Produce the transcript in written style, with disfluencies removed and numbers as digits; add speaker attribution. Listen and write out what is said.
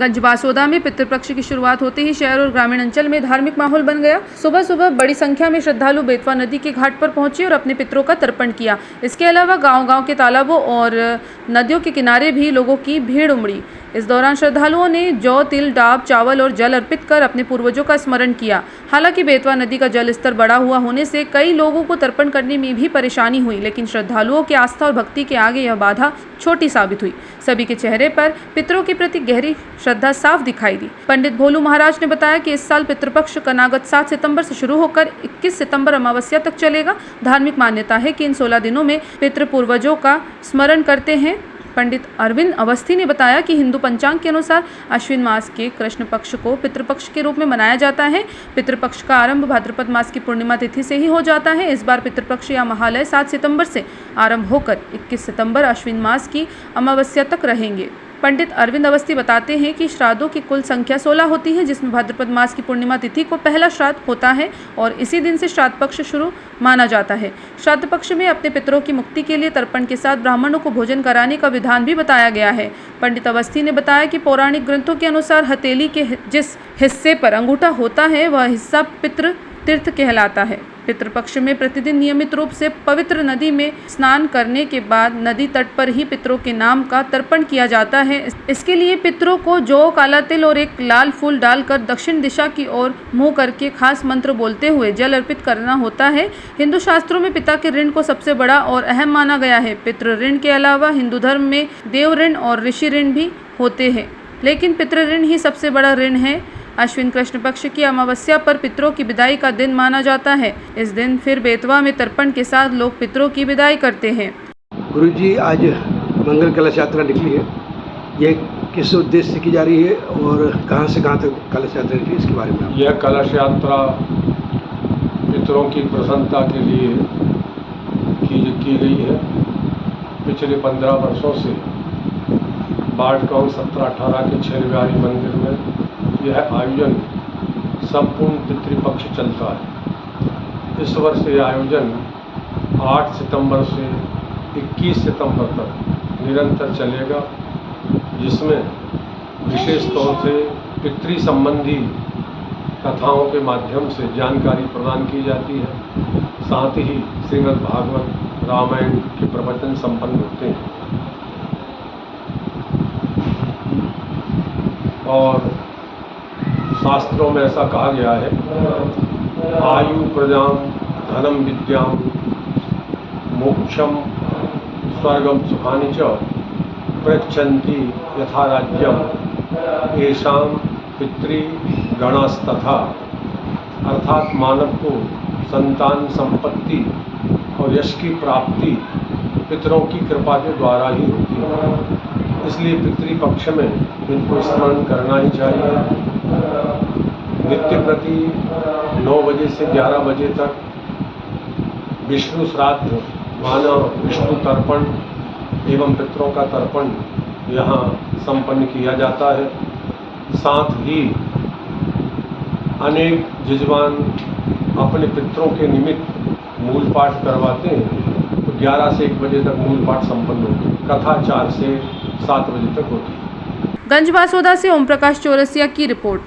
Speaker 1: गंजबासोदा में पितृपक्ष की शुरुआत होते ही शहर और ग्रामीण अंचल में धार्मिक माहौल बन गया। सुबह सुबह बड़ी संख्या में श्रद्धालु बेतवा नदी के घाट पर पहुंचे और अपने पितरों का तर्पण किया। इसके अलावा गांव-गांव के तालाबों और नदियों के किनारे भी लोगों की भीड़ उमड़ी। इस दौरान श्रद्धालुओं ने जौ, तिल, डाब, चावल और जल अर्पित कर अपने पूर्वजों का स्मरण किया। हालांकि बेतवा नदी का जल स्तर बढ़ा हुआ होने से कई लोगों को तर्पण करने में भी परेशानी हुई, लेकिन श्रद्धालुओं की आस्था और भक्ति के आगे यह बाधा छोटी साबित हुई। सभी के चेहरे पर पितरों के प्रति गहरी श्रद्धा साफ दिखाई दी। पंडित भोलू महाराज ने बताया कि इस साल पितृपक्ष कनागत 7 सितंबर से शुरू होकर 21 सितंबर अमावस्या तक चलेगा। धार्मिक मान्यता है कि इन 16 दिनों में पितृ पूर्वजों का स्मरण करते हैं। पंडित अरविंद अवस्थी ने बताया कि हिंदू पंचांग के अनुसार अश्विन मास के कृष्ण पक्ष को पितृपक्ष के रूप में मनाया जाता है। पितृपक्ष का आरंभ भाद्रपद मास की पूर्णिमा तिथि से ही हो जाता है। इस बार पितृपक्ष या महालय 7 सितंबर से आरंभ होकर 21 सितंबर अश्विन मास की अमावस्या तक रहेंगे। पंडित अरविंद अवस्थी बताते हैं कि श्राद्धों की कुल संख्या 16 होती है, जिसमें भाद्रपद मास की पूर्णिमा तिथि को पहला श्राद्ध होता है और इसी दिन से श्राद्ध पक्ष शुरू माना जाता है। श्राद्ध पक्ष में अपने पितरों की मुक्ति के लिए तर्पण के साथ ब्राह्मणों को भोजन कराने का विधान भी बताया गया है। पंडित अवस्थी ने बताया कि पौराणिक ग्रंथों के अनुसार हथेली के जिस हिस्से पर अंगूठा होता है वह हिस्सा पितृ तीर्थ कहलाता है। पितृपक्ष में प्रतिदिन नियमित रूप से पवित्र नदी में स्नान करने के बाद नदी तट पर ही पितरों के नाम का तर्पण किया जाता है। इसके लिए पितरों को जौ, काला तिल और एक लाल फूल डालकर दक्षिण दिशा की ओर मुंह करके खास मंत्र बोलते हुए जल अर्पित करना होता है। हिंदू शास्त्रों में पिता के ऋण को सबसे बड़ा और अहम माना गया है। पितृ ऋण के अलावा हिंदू धर्म में देव ऋण और ऋषि ऋण भी होते हैं, लेकिन पितृ ऋण ही सबसे बड़ा ऋण है। अश्विन कृष्ण पक्ष की अमावस्या पर पितरों की विदाई का दिन माना जाता है। इस दिन फिर बेतवा में तर्पण के साथ लोग पितरों की विदाई करते हैं।
Speaker 2: गुरुजी, आज मंगल कलश यात्रा निकली है, यह किस उद्देश्य से की जा रही है और कहां से कहां तक कलश यात्रा निकली, इसके बारे में?
Speaker 3: यह कलश यात्रा पितरों की प्रसन्नता के लिए की गई है। पिछले 15 वर्षों से बाढ़गांव 17-18 के छेरबिहारी मंदिर में यह आयोजन संपूर्ण पितृपक्ष चलता है। इस वर्ष यह आयोजन 8 सितंबर से 21 सितंबर तक निरंतर चलेगा, जिसमें विशेष तौर से पितृ संबंधी कथाओं के माध्यम से जानकारी प्रदान की जाती है। साथ ही श्रीमद् भागवत, रामायण के प्रवचन संपन्न होते हैं और शास्त्रों में ऐसा कहा गया है, आयु प्रजाम धनम विद्याम मोक्षम स्वर्गम सुखानि च पृच्छन्ति यथा राज्यम येषाम पितृगणस्तथा। अर्थात मानव को संतान, संपत्ति और यश की प्राप्ति पितरों की कृपा के द्वारा ही होती है। इसलिए पितृपक्ष में इनको स्मरण करना ही चाहिए। नित्य प्रति 9 बजे से 11 बजे तक विष्णु श्राद्ध, माना विष्णु तर्पण एवं पितरों का तर्पण यहाँ संपन्न किया जाता है। साथ ही अनेक जजमान अपने पितरों के निमित्त मूल पाठ करवाते हैं, तो 11 से 1 बजे तक मूल पाठ संपन्न होती है। कथा 4 से 7 बजे तक होती है।
Speaker 1: गंजबासोदा से ओम प्रकाश चौरसिया की रिपोर्ट।